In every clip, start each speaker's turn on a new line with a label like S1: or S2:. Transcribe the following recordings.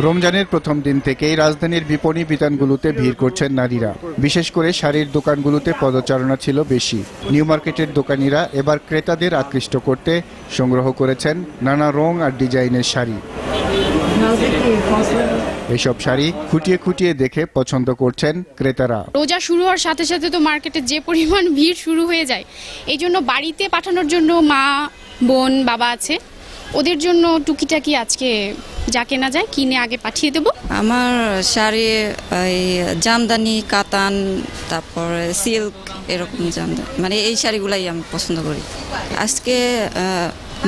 S1: রমজানের প্রথম দিন থেকেই রাজধানীর বিপণী বিতানগুলোতে ভিড় করছেন নারীরা। বিশেষ করে শাড়ির দোকানগুলোতে পদচারণা ছিল বেশি। নিউ মার্কেটের দোকানিরা এবার ক্রেতাদের আকৃষ্ট করতে সংগ্রহ করেছেন নানা রং আর ডিজাইনের শাড়ি। এসব শাড়ি খুঁটিয়ে খুঁটিয়ে দেখে পছন্দ করছেন ক্রেতারা।
S2: রোজা শুরু হওয়ার সাথে সাথে তো মার্কেটে যে পরিমাণ ভিড় শুরু হয়ে যায়, এই জন্য বাড়িতে পাঠানোর জন্য মা, বোন, বাবা আছে, ওদের জন্য টুকিটাকি আজকে যা কেনা যায় কিনে আগে পাঠিয়ে দেব।
S3: আমার শাড়ি এই জামদানি, কাতান, তারপর সিল্ক, এরকম জামদানি, মানে এই শাড়িগুলাই আমি পছন্দ করি। আজকে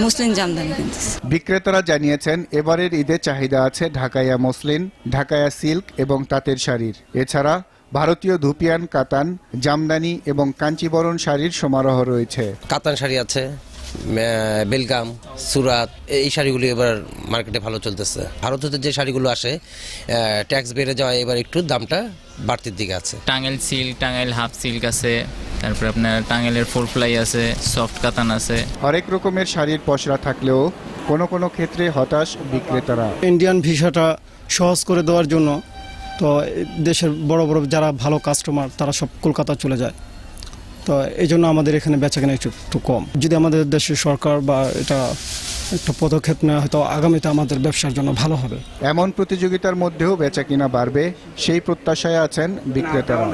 S3: মুসলিম জামদানি কিনতেছি।
S1: বিক্রেতারা জানিয়েছেন এবারের ঈদে চাহিদা আছে ঢাকাইয়া মসলিন, ঢাকাইয়া সিল্ক এবং তাঁতের শাড়ির। এছাড়া ভারতীয় ধুপিয়ান, কাতান, জামদানি এবং কাঞ্চিবরণ শাড়ির সমারোহ রয়েছে।
S4: কাতান শাড়ি আছে, বেলগাম, সুরাত, এই শাড়িগুলি এবার মার্কেটে ভালো চলতেছে। ভারত হতে যে শাড়িগুলো আসে ট্যাক্স বেড়ে যাওয়া এবার একটু দামটা বাড়তির দিকে আছে।
S5: Tangail silk, Tangail half silk আছে, তারপর আপনার টাঙ্গাইলের ফোর ফ্লাই আছে, সফট কাতান আছে।
S1: হরেক রকমের শাড়ির পসরা থাকলেও কোনো কোনো ক্ষেত্রে হতাশ বিক্রেতারা।
S6: ইন্ডিয়ান ভিসাটা সহজ করে দেওয়ার জন্য তো দেশের বড় বড় যারা ভালো কাস্টমার তারা সব কলকাতা চলে যায়, তো এই জন্য আমাদের এখানে বেচাকেনা একটু কম। যদি আমাদের দেশের সরকার বা এটা একটা পদক্ষেপ নেওয়া হয়তো আগামীতে আমাদের ব্যবসার জন্য ভালো হবে।
S1: এমন প্রতিযোগিতার মধ্যেও বেচাকিনা বাড়বে সেই প্রত্যাশায় আছেন বিক্রেতারা।